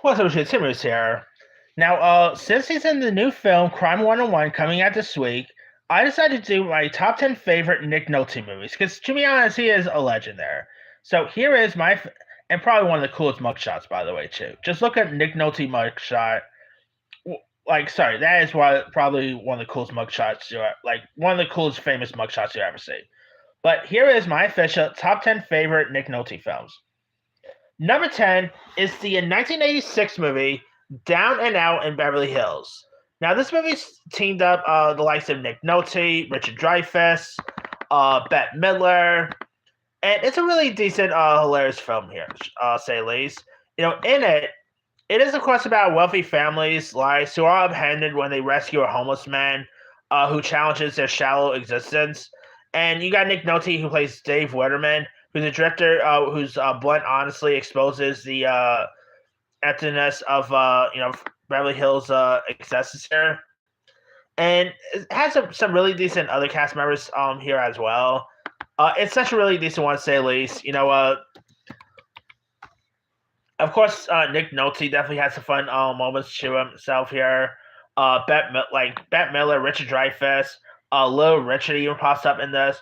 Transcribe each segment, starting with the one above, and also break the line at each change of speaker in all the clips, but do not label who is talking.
What's up, shit? Timmers here. Now, since he's in the new film Crime 101 coming out this week, I decided to do my top 10 favorite Nick Nolte movies, because to be honest, he is a legend there. So here is and probably one of the coolest mugshots, by the way, too. Just look at Nick Nolte mugshot. Sorry, that is probably one of the coolest mugshots like one of the coolest famous mugshots you ever see. But here is my official top 10 favorite Nick Nolte films. Number 10 is the 1986 movie Down and Out in Beverly Hills. Now, this movie's teamed up the likes of Nick Nolte, Richard Dreyfuss, Bette Midler, and it's a really decent, hilarious film here, say the least. In it is, of course, about wealthy families' lives who are upended when they rescue a homeless man who challenges their shallow existence. And you got Nick Nolte, who plays Dave Letterman, who's a director whose blunt honestly exposes the emptiness of Beverly Hills excesses here, and it has some really decent other cast members here as well. It's such a really decent one, to say the least. Of course, Nick Nolte definitely has some fun moments to himself here. Bette Midler, Richard Dreyfuss, Little Richard even pops up in this.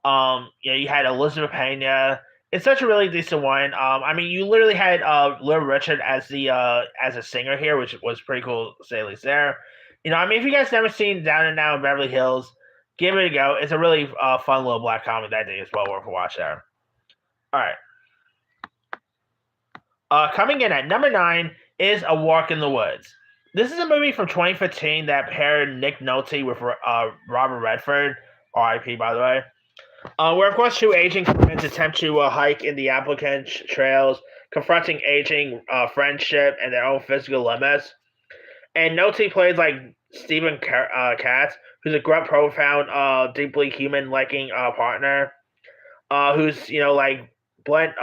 You had Elizabeth Pena. It's such a really decent one. You literally had Little Richard as the as a singer here, which was pretty cool to say at least there. If you guys never seen Down and Out in Beverly Hills, give it a go. It's a really fun little black comedy that I think is well worth a watch there. All right. Coming in at number 9 is A Walk in the Woods. This is a movie from 2015 that paired Nick Nolte with Robert Redford, R.I.P. by the way. Where, of course, two aging friends attempt to hike in the Appalachian trails, confronting aging friendship and their own physical limits. And Nolte plays like Stephen Katz, who's a grunt, profound, deeply human-liking partner, who's blunt,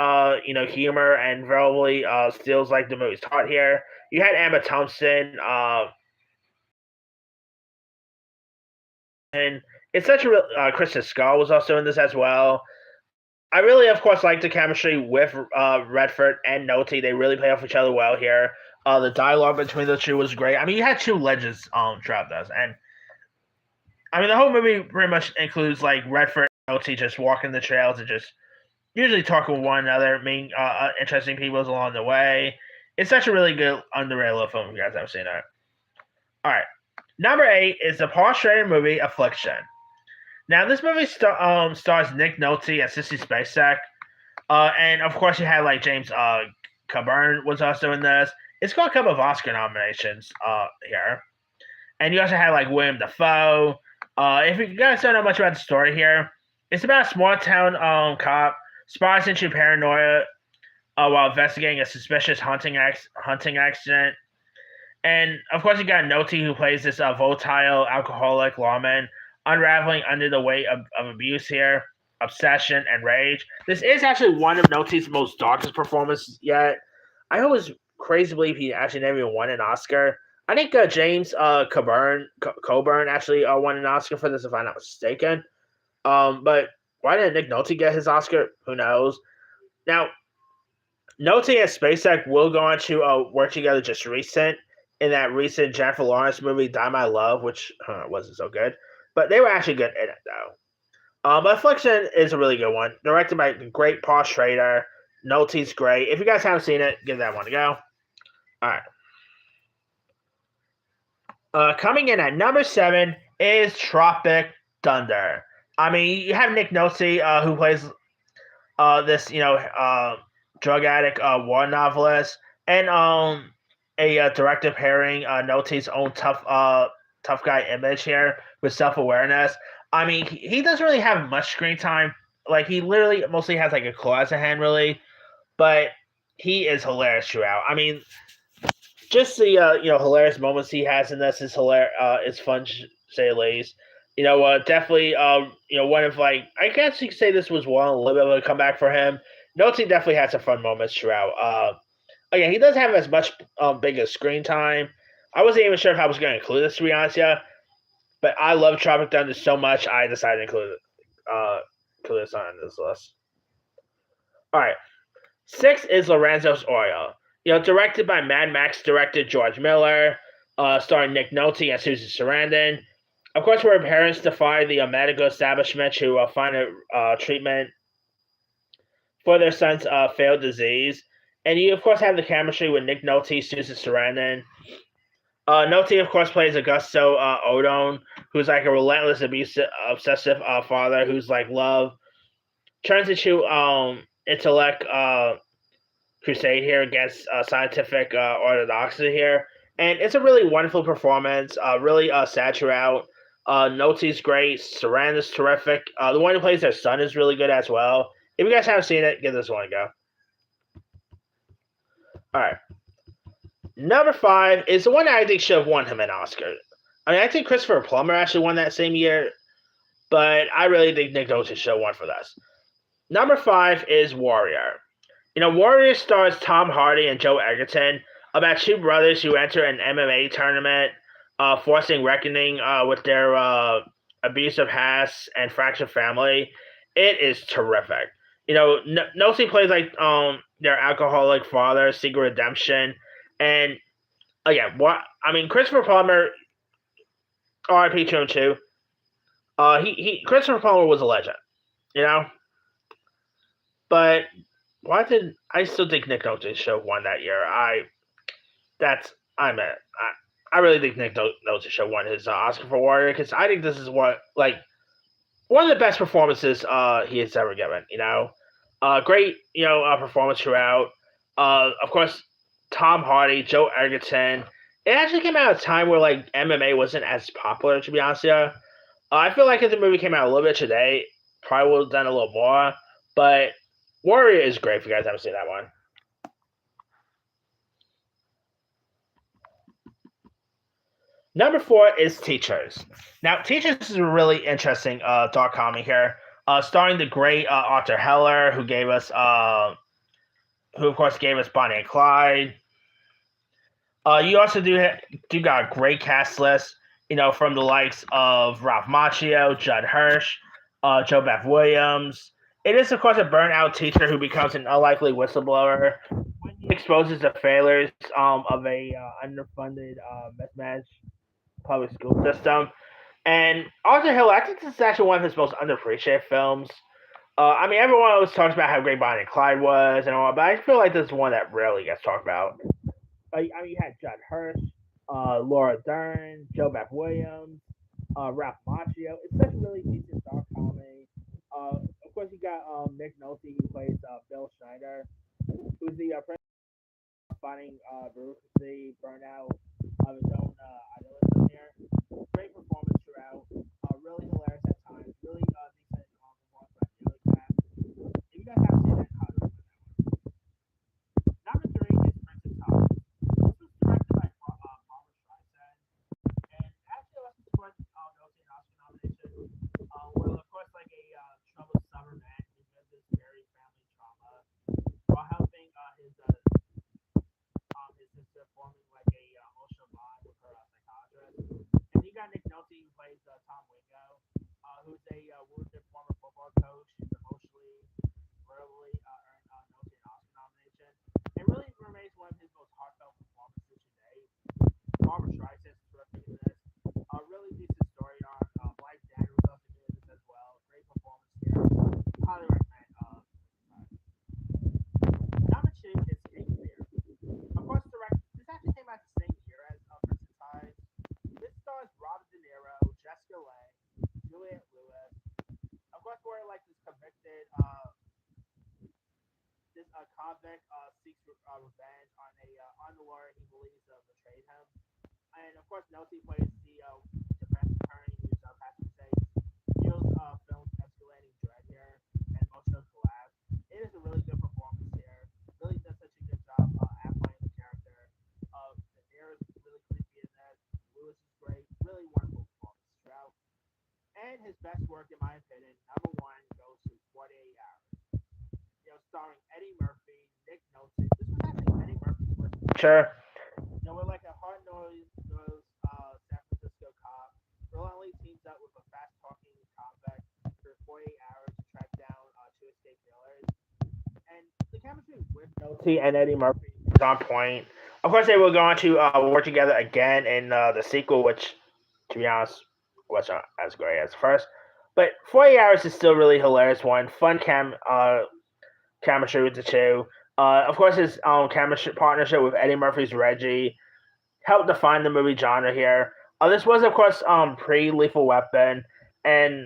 humor and verbally steals like the movie's taught here. You had Emma Thompson, and it's such a real. Kristen Skull was also in this as well. I really, of course, like the chemistry with Redford and Nolte. They really play off each other well here. The dialogue between the two was great. You had two legends throughout this, and the whole movie pretty much includes like Redford and Nolte just walking the trails and just usually talking with one another, meeting interesting people along the way. It's such a really good underrated little film if you guys haven't seen it. All right, number 8 is the Paul Schrader movie Affliction. Now, this movie stars Nick Nolte and Sissy Spacek. And, of course, you had, like, James Coburn was also in this. It's got a couple of Oscar nominations here. And you also had, like, William Dafoe. If you guys don't know much about the story here, it's about a small-town cop spies into paranoia while investigating a suspicious hunting accident. And, of course, you got Nolte, who plays this volatile, alcoholic lawman, unraveling under the weight of abuse here, obsession, and rage. This is actually one of Nolte's most darkest performances yet. I always crazy believe he actually never even won an Oscar. I think James Coburn actually won an Oscar for this, if I'm not mistaken. But why didn't Nick Nolte get his Oscar? Who knows? Now, Nolte and Spacek will go on to work together just in that recent Jennifer Lawrence movie, Die My Love, which wasn't so good. But they were actually good in it, though. But Affliction is a really good one. Directed by the great Paul Schrader. Nolte's great. If you guys haven't seen it, give that one a go. All right. Coming in at number 7 is Tropic Thunder. You have Nick Nolte, who plays this, drug addict war novelist, and a director pairing Nolte's own tough guy image here with self-awareness. He doesn't really have much screen time. Like, he literally mostly has like a claw as a hand, really, but he is hilarious throughout. Just the hilarious moments he has in this is hilarious. It's fun to say the least. Definitely one of like, I guess you could say this was one a little bit of a comeback for him. Nolte definitely had some fun moments throughout. Again, he doesn't have as much bigger screen time. I wasn't even sure if I was going to include this, to be honest, yeah. But I love Tropic Thunder so much, I decided to include this on this list. All right. 6 is Lorenzo's Oil. Directed by Mad Max director George Miller, starring Nick Nolte and Susan Sarandon. Of course, where parents defy the medical establishment to find a treatment for their son's failed disease. And you, of course, have the chemistry with Nick Nolte, Susan Sarandon. Nolte, of course, plays Augusto Odone, who's like a relentless, obsessive father who's like love turns into intellect crusade here against scientific orthodoxy here, and it's a really wonderful performance. Really sad throughout. Nolte's great. Sarandon's terrific. The one who plays their son is really good as well. If you guys haven't seen it, give this one a go. All right. Number 5 is the one that I think should have won him an Oscar. I mean, I think Christopher Plummer actually won that same year, but I really think Nick Nolte should have won for this. Number 5 is Warrior. Warrior stars Tom Hardy and Joe Egerton about two brothers who enter an MMA tournament, forcing reckoning with their abusive past and fractured family. It is terrific. Nolte plays like their alcoholic father, seeking redemption, and again, Christopher Plummer, R.I.P. to him too. Christopher Plummer was a legend, but why did I still think Nick Nolte should have won that year? I really think Nick Nolte should have won his Oscar for Warrior because I think this is one of the best performances he has ever given. Great performance throughout. Of course, Tom Hardy, Joe Egerton. It actually came out at a time where MMA wasn't as popular. To be honest with you, I feel like if the movie came out a little bit today, probably would have done a little more. But Warrior is great if you guys haven't seen that one. Number 4 is Teachers. Now, Teachers is a really interesting dark comedy here, starring the great Arthur Heller, who of course gave us Bonnie and Clyde. You also do got a great cast list, from the likes of Ralph Macchio, Judd Hirsch, Joe Beth Williams. It is, of course, a burnout teacher who becomes an unlikely whistleblower when he exposes the failures of a underfunded, mismatched public school system. And Arthur Hill, I think this is actually one of his most underappreciated films. Everyone always talks about how great Bonnie and Clyde was and all, but I feel like this is one that rarely gets talked about. You had Judd Hirsch, Laura Dern, Joe Beth Williams, Ralph Macchio. It's such a really decent dark comedy. Of course, you got Nick Nolte, who plays Bill Schneider, who's the fighting bureaucracy, burnout of his own idealism here. Great performance throughout. Really hilarious at times. Really decent performance by Daily Cat. If you guys haven't seen it, highly recommend that one. Number 3 is Prince of Tides. This was directed by Barbara Streisand, and actually left his first Nolte and Oscar nomination. Well, of course, like a troubled summer man who lives this very family trauma while helping his sister forming like a emotional bond with her psychiatrist. And you got Nick Nolte who plays Tom Wingo, who's a wounded former football coach who's emotionally, verbally earned Nolte an Oscar nomination. It really remains one of his most heartfelt performances today. Barbara Streisand is terrific in this. A really decent story arc. Blythe Danner was also doing this as well. Great performance here. Highly recommend. Number 2 is Cape Fear. Of course, this actually came out the same year as Prince of Tides. This stars Robert De Niro, Jessica Lange, Juliette Lewis. Of course, we're like this convicted, this convict seeks revenge on a underlord he believes betrayed him. And of course, Nolte plays the defense attorney who's Patrick Swayze. Feels film's escalating dread here and emotional collapse. It is a really good performance here. Really does such a good job at playing the character. The air is really creepy in that. Lewis is great. Really wonderful performance throughout. And his best work, in my opinion, number 1 goes to 48 Hours. Starring Eddie Murphy, Nick Nolte. This was actually Eddie Murphy's first picture. We're like a hard-nosed San Francisco cop. Reluctantly teams up with a fast-talking convict for 48 hours to track down two escaped killers. And the chemistry with Nolte and Eddie Murphy is on point. Of course, they will go on to work together again in the sequel, which, to be honest, wasn't as great as the first. But 48 Hours is still really hilarious one. Fun chemistry with the two. Of course, his chemistry partnership with Eddie Murphy's Reggie helped define the movie genre here. This was, of course, pre-Lethal Weapon, and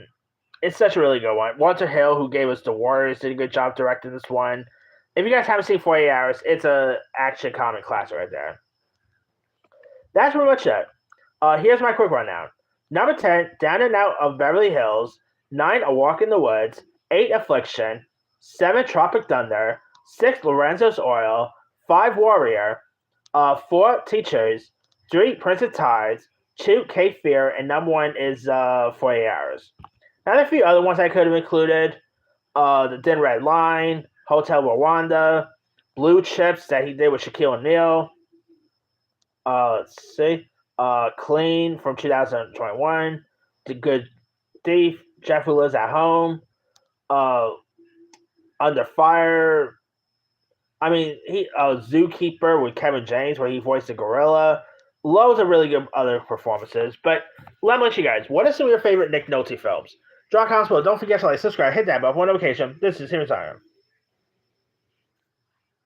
it's such a really good one. Walter Hill, who gave us The Warriors, did a good job directing this one. If you guys haven't seen 48 Hours, it's a action comic classic right there. That's pretty much it. Here's my quick rundown. Number 10, Down and Out of Beverly Hills. 9, A Walk in the Woods. 8, Affliction. 7, Tropic Thunder. 6, Lorenzo's Oil. 5, Warrior. 4, Teachers. 3, Prince of Tides. 2, Cape Fear. And number 1 is 48 Hours. Now, there are a few other ones I could have included. The Thin Red Line. Hotel Rwanda. Blue Chips that he did with Shaquille O'Neal. Let's see. Clean from 2021. The Good Thief. Jeff Who Lives at Home. Under Fire. I mean, Zookeeper with Kevin James, where he voiced the gorilla. Loads of really good other performances. But let me let you guys, what are some of your favorite Nick Nolte films? Drop comments below. Don't forget to like, subscribe, hit that bell for notification. This is Him Simon.